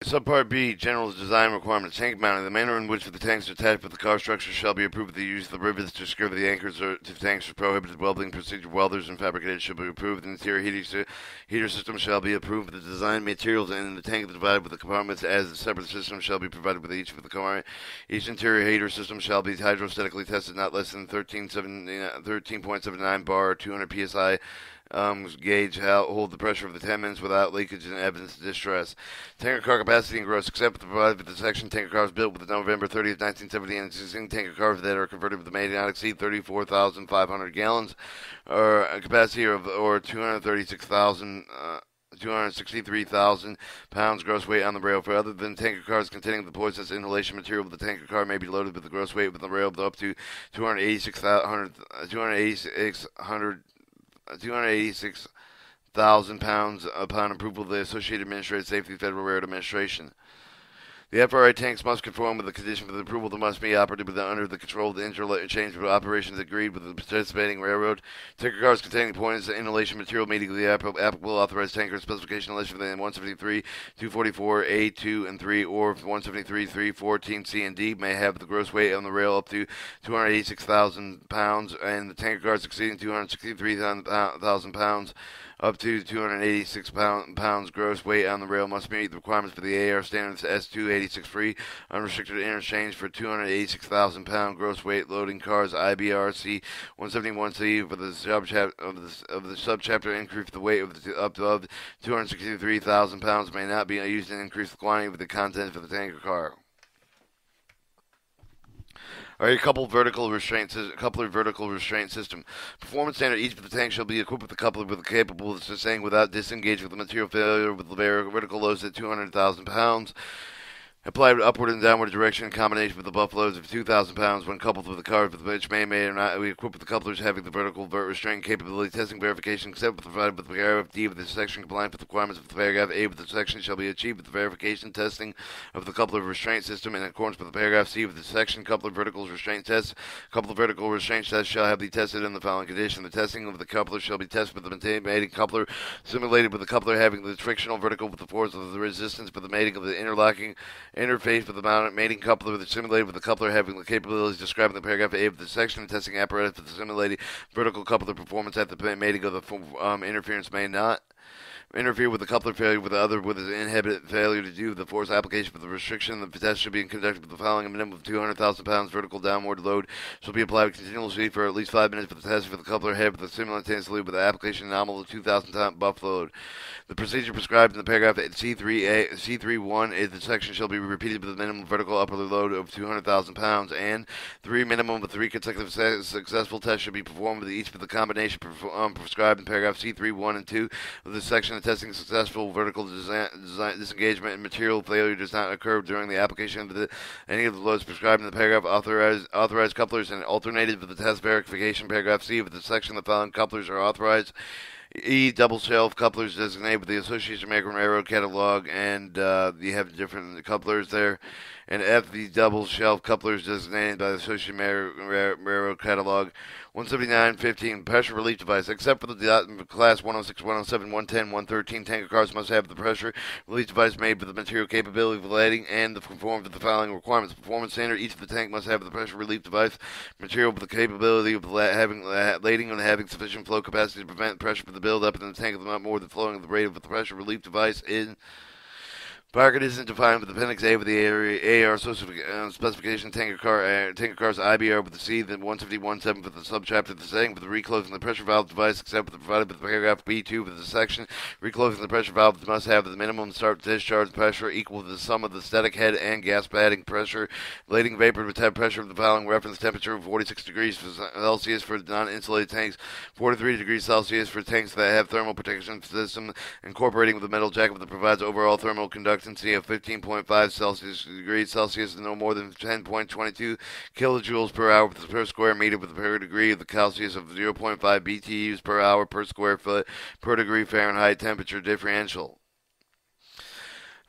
Subpart B, general design requirements. Tank mounting. The manner in which the tanks are attached with the car structure shall be approved. The use of the rivets to secure the anchors to tanks is prohibited. Welding procedure. Welders and fabricators shall be approved. The interior heater system shall be approved. The design materials in the tank divided with the compartments as a separate system shall be provided with each of the compartment. Each interior heater system shall be hydrostatically tested not less than 13.79 bar or 200 psi. Gauge hold the pressure of the 10 minutes without leakage and evidence of distress. Tanker car capacity and gross, except for the provided with the section tanker cars built with November 30th, 1970 and existing tanker cars that are converted with the may not exceed 34,500 gallons, or a capacity of or 263,000 pounds gross weight on the rail. For other than tanker cars containing the poisonous inhalation material, the tanker car may be loaded with the gross weight with the rail up to 286,000 pounds upon approval of the Associated Administrative Safety Federal Railroad Administration. The FRA tanks must conform with the condition for the approval that must be operated under the control of the interchange of operations agreed with the participating railroad. Tanker cars containing poisonous inhalation material meeting the applicable authorized tanker specification listed within 173, 244, A, 2, and 3, or 173, 3, 14, C, and D may have the gross weight on the rail up to 286,000 pounds, and the tanker cars exceeding 263,000 pounds up to 286 pounds gross weight on the rail must meet the requirements for the AR standards S286 free unrestricted interchange for 286,000 pound gross weight loading cars IBRC 171C for the subchapter increase the weight of up to 263,000 pounds may not be used to increase the quantity of the content for the tanker car. All right, coupler vertical restraint system. Performance standard: each of the tanks shall be equipped with a coupler capable of sustaining without disengagement with the material failure with vertical loads at 200,000 pounds. Applied upward and downward direction in combination with the buff loads of 2,000 pounds when coupled with the car, which may or not be equipped with the couplers having the vertical restraint capability. Testing verification except with provided with paragraph D of the section compliant with the requirements of the paragraph A of the section shall be achieved with the verification testing of the coupler restraint system in accordance with the paragraph C of the section. Coupler vertical restraint test. Coupler vertical restraint test shall have be tested in the following condition. The testing of the coupler shall be tested with the mating coupler simulated with the coupler having the frictional vertical with the force of the resistance for the mating of the interlocking interface with the mating coupler with the simulated with the coupler having the capabilities described in the paragraph A of the section. The testing apparatus for the simulated vertical coupler performance at the mating of the interference may not interfere with the coupler failure with the other with the inhibit failure to do the force application for the restriction. The test should be conducted with the following: a minimum of 200,000 pounds vertical downward load shall be applied continuously for at least 5 minutes for the test for the coupler head with the simultaneously with the application nominal of 2,000 pound buff load. The procedure prescribed in the paragraph C3.1 is the section shall be repeated with a minimum vertical upper load of 200,000 pounds, and minimum of 3 consecutive successful tests should be performed with each of the combination prescribed in paragraph C3.1 and 2 of this section. The testing successful vertical disengagement and material failure does not occur during the application of any of the loads prescribed in the paragraph. Authorized couplers and alternated with the test verification. Paragraph C of the section, the following couplers are authorized: E, double shelf couplers designated with the Association of American Railroad catalog, and you have different couplers there. And F, the double shelf couplers designated by the Association of American Railroad catalog. 179.15 pressure relief device. Except for the class 106, 107, 110, 113 tanker cars must have the pressure relief device made with the material capability of lighting and conform to the following requirements. Performance standard: each of the tank must have the pressure relief device material with the capability of having lighting and having sufficient flow capacity to prevent pressure from the buildup in the tank not more than flowing at the rate of the pressure relief device in. Park isn't defined with Appendix A with the AR specification. Tanker cars IBR with the C, then 171.7 for the subchapter. The setting for the reclosing the pressure valve device, except for the provided with paragraph B2 for the section. Reclosing the pressure valve must have the minimum start discharge pressure equal to the sum of the static head and gas padding pressure. Lating vapor with pressure of the following reference temperature of 46 degrees Celsius for non-insulated tanks, 43 degrees Celsius for tanks that have thermal protection system incorporating with the metal jacket that provides overall thermal conductancy of 15.5 degrees Celsius and no more than 10.22 kilojoules per hour per square meter with a per degree of the Celsius of 0.5 BTUs per hour per square foot per degree Fahrenheit temperature differential.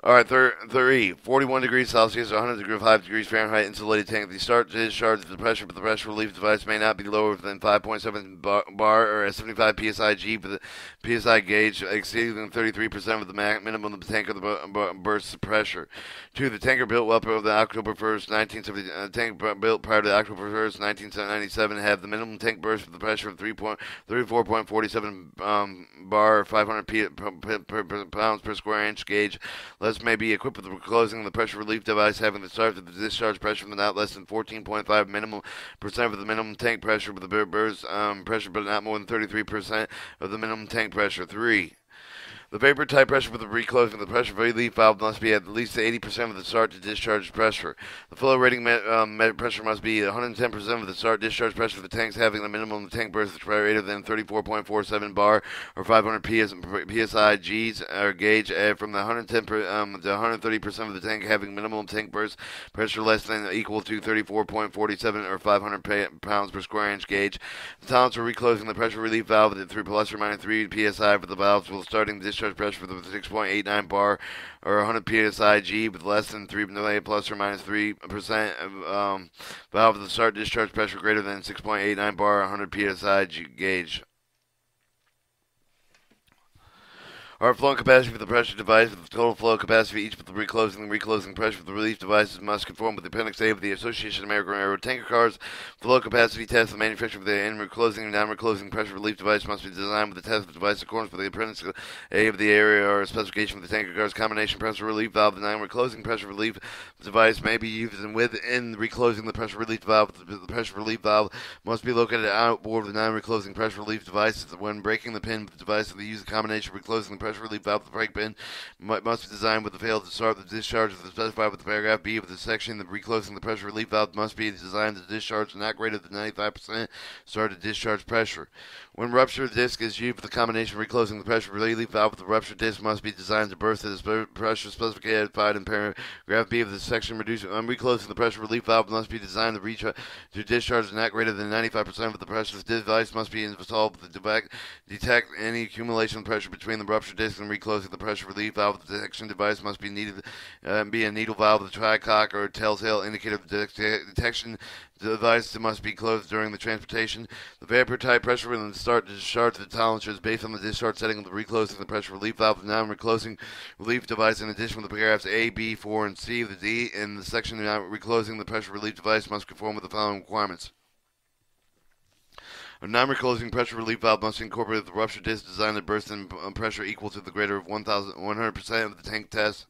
All right, 41 degrees Celsius, 105 degrees Fahrenheit insulated tank. The start to discharge the pressure, but the pressure relief device may not be lower than 5.7 bar or a 75 psi G, but the psi gauge exceeding 33% of the minimum of the tank of the burst pressure. 2. The tanker built well prior to October 1st, 1970. Tank built prior to October 1st, 1997, have the minimum tank burst with the pressure of 34.47 bar, 500 pounds per square inch gauge. Less may be equipped with closing the pressure relief device having the start of the discharge pressure from not less than 14.5 minimum percent of the minimum tank pressure with the burst pressure, but not more than 33% of the minimum tank pressure. 3. The vapor type pressure for the reclosing the pressure relief valve must be at least 80% of the start to discharge pressure. The flow rating pressure must be 110% of the start discharge pressure for the tanks having the minimum tank burst greater than 34.47 bar or 500 psi G's or gauge from the 110 to 130% of the tank having minimum tank burst pressure less than or equal to 34.47 or 500 pounds per square inch gauge. The tolerance for reclosing the pressure relief valve through plus or minus 3 psi for the valves will starting discharge pressure for the 6.89 bar or 100 psi G with less than 3 plus or minus 3% valve with the start discharge pressure greater than 6.89 bar or 100 psi gauge. Our flow capacity for the pressure device with the total flow capacity for each with the reclosing and reclosing pressure for the relief devices must conform with the Appendix A of the Association of American Railroad Tanker Cars. Flow capacity test the manufacturer of the reclosing and non-reclosing pressure relief device must be designed with the test of the device in accordance with the Appendix A of the area or specification of the tanker cars. Combination pressure relief valve. The non-reclosing pressure relief device may be used within reclosing the pressure relief valve. The pressure relief valve must be located outboard of the non-reclosing pressure relief device. When breaking the pin with the device, they use a combination of reclosing the pressure relief valve. The brake pin must be designed with the fail to start the discharge of the specified with the paragraph B of the section. The reclosing the pressure relief valve must be designed to discharge not greater than 95% start to discharge pressure. When ruptured disc is used for the combination of reclosing the pressure relief valve, the ruptured disc must be designed to burst at the pressure specified in paragraph B of the section. Reclosing the pressure relief valve must be designed to discharge not greater than 95% of the pressure. The device must be installed to detect any accumulation of pressure between the ruptured disc and reclosing the pressure relief valve. The detection device must be a needle valve with a tricock or telltale indicator of detection. The device must be closed during the transportation. The vapor type pressure when the start to discharge the tolerance is based on the discharge setting of the reclosing the pressure relief valve. The non-reclosing relief device, in addition with the paragraphs A, B, 4, and C, the D in the section reclosing the pressure relief device must conform with the following requirements. A non-reclosing pressure relief valve must incorporate the rupture disc designed to burst in pressure equal to the greater of 100% of the tank test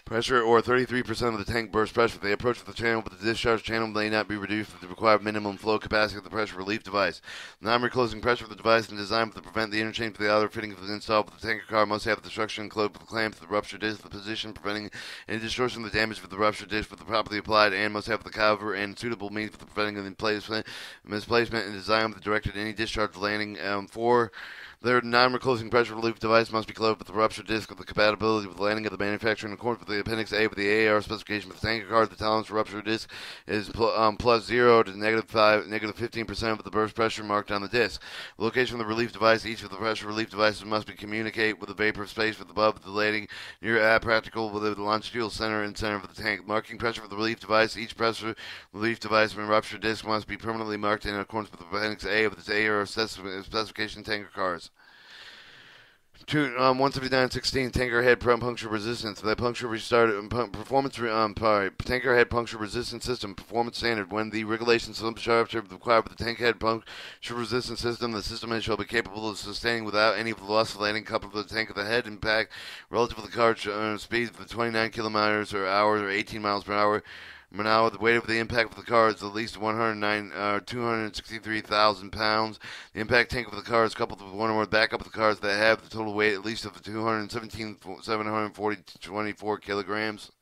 pressure or 33% of the tank burst pressure. The approach of the channel with the discharge channel may not be reduced with the required minimum flow capacity of the pressure relief device. Non-reclosing pressure of the device is designed to prevent the interchange of the outer fitting of the install with the tanker car must have the structure enclosed with the clamps, the rupture disc, the position preventing any distortion of the damage of the rupture disc with the properly applied, and must have the cover and suitable means for the preventing of misplacement and design with the directed any discharge landing. 4. Their non-reclosing pressure relief device must be closed with the rupture disc with the compatibility with the landing of the manufacturer in accordance with the Appendix A of the AAR specification for the tanker car. The tolerance for rupture disc is plus 0 to negative 15% of the burst pressure marked on the disc. The location of the relief device. Each of the pressure relief devices must be communicate with the vapor space with above the landing near practical with the longitudinal center and center of the tank. Marking pressure for the relief device. Each pressure relief device when rupture disc must be permanently marked in accordance with the Appendix A of the AAR specification tanker cars. 179.16 tanker head puncture resistance. The puncture restarted performance tanker head puncture resistance system performance standard. When the regulations required with the tank head puncture resistance system, the system shall be capable of sustaining without any loss of landing coupled with the tank of the head impact relative to the car's speed of 29 kilometers per hour or 18 miles per hour. Now, the weight of the impact of the car is at least 263,000 pounds. The impact tank of the car is coupled with one or more backup of the cars that have the total weight at least of 217,724 kilograms.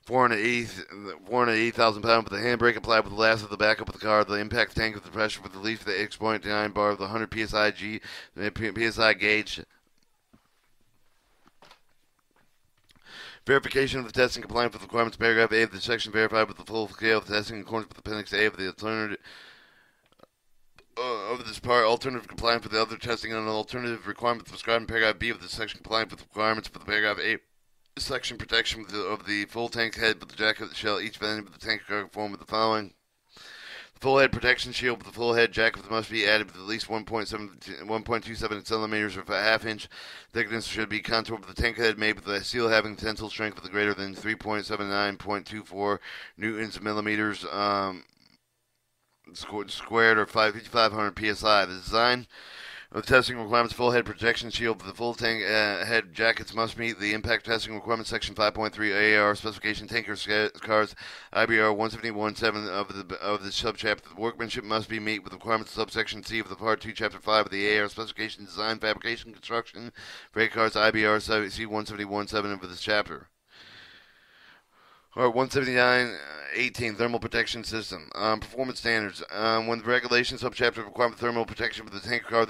480,000 pounds with the handbrake applied with the last of the backup of the car. The impact tank with the pressure with at least the 6.9 bar of the 100 psi psi gauge. Verification of the testing compliant with the requirements. Paragraph A of the section verified with the full scale of testing in accordance with Appendix A of the alternative of this part. Alternative compliant with the other testing and an alternative requirement prescribed in Paragraph B of the section compliant with the requirements for the Paragraph A section protection of the full tank head with the jacket of the shell. Each vent with the tank car conform with the following. The full head protection shield with the full head jacket must be added with at least 1.27 centimeters or a half inch thickness. Should be contoured with the tank head made with a steel having tensile strength with a greater than 3.79.24 newtons millimeters squared or 5,500 psi. The design of the testing requirements: full head protection shield for the full tank head jackets must meet the impact testing requirements section 5.3 AAR specification. Tanker cars IBR 171.7 of the subchapter. The workmanship must be meet with the requirements of subsection C of the Part 2, Chapter 5 of the AAR specification. Design, fabrication, construction, freight cars IBR C 171.7 of this chapter. Or 179.18 Thermal Protection System. Performance standards. When the regulations subchapter require thermal protection for the tanker car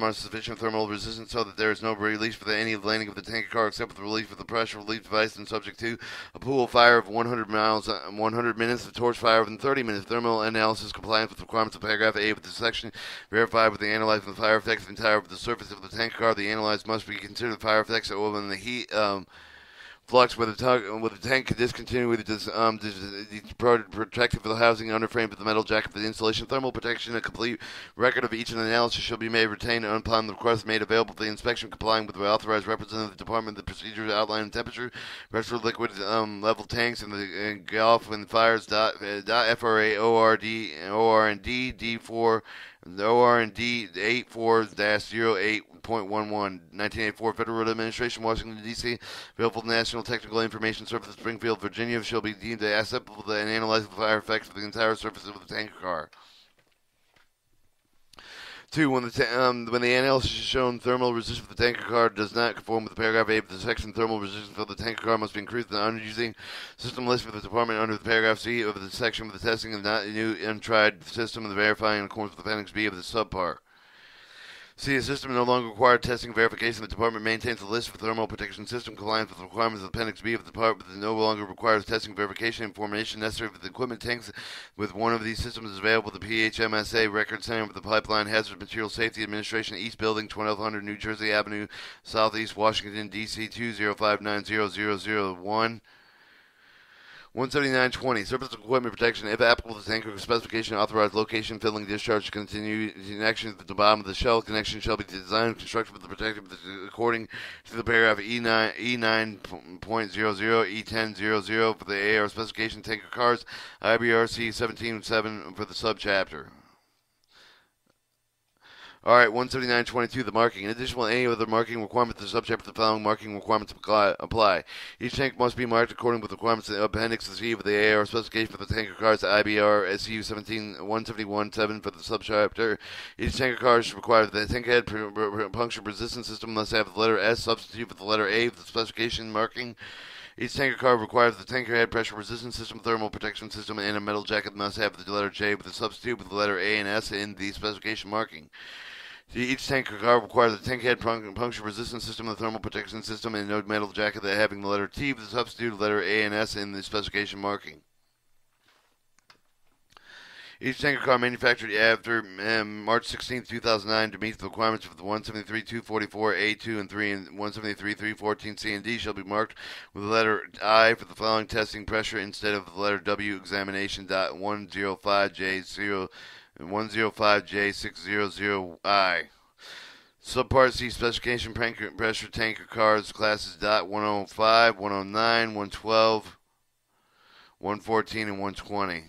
must have sufficient thermal resistance so that there is no release for any landing of the tanker car except with the relief of the pressure relief device and subject to a pool fire of 100 miles, 100 minutes, a torch fire within 30 minutes. Thermal analysis compliance with requirements of paragraph A with the section verified with the analyzing the fire effects of the entire of the surface of the tanker car. The analyzed must be considered fire effects when the heat flux with the tank discontinue with protective for the housing underframe of the metal jacket for the installation thermal protection. A complete record of each analysis shall be made retained upon the request made available for the inspection, complying with the authorized representative of the department. The procedures outlined: temperature, pressure, liquid level tanks, and the Gulf and fires. FRA ORD D4. The OR&D 84-08.11, 1984, Federal Road Administration, Washington, D.C., available National Technical Information Service, Springfield, Virginia, shall be deemed acceptable and analyze the fire effects of the entire surface of the tanker car. 2. When the analysis has shown thermal resistance for the tanker car does not conform with the paragraph A of the section, thermal resistance for the tanker car must be increased in the using system list for the department under the paragraph C of the section of the testing of not new untried system and the verifying in accordance with appendix B of the subpart. C. A system no longer required testing and verification. The department maintains a list of thermal protection system compliance with the requirements of Appendix B of the department that no longer requires testing and verification information necessary for the equipment tanks with one of these systems is available at the PHMSA Record Center of the Pipeline Hazard Material Safety Administration, East Building, 1200 New Jersey Avenue, Southeast Washington, D.C. 205900001. 179.20 Surface equipment protection. If applicable, the tanker specification authorized location, filling, discharge to continue connection at the bottom of the shell. Connection shall be designed and constructed with the protective according to the paragraph E9.00, E10.00 for the AR specification. Tanker cars IBRC 17.7 for the subchapter. Alright, 179.22, the marking. In addition, any other marking requirement to the subchapter, the following marking requirements apply. Each tank must be marked according with the requirements of the Appendix C of the AR specification for the tanker cars IBR SU 171.7 for the subchapter. Each tanker car is required the tank head puncture resistance system must have the letter S substitute for the letter A for the specification marking. Each tanker car requires the tanker head pressure resistance system, thermal protection system, and a metal jacket must have the letter J with the substitute with the letter A and S in the specification marking. Each tanker car requires a tank head puncture resistance system, the thermal protection system, and no metal jacket that having the letter T with the substitute letter A and S in the specification marking. Each tanker car manufactured after March 16, 2009 to meet the requirements of the 173-244A2 and 3 and 173-314C and D shall be marked with the letter I for the following testing pressure instead of the letter W. Examination .105J0 and 105J600I. Subpart C specification pressure tanker cars classes .105, 109, 112, 114, and 120.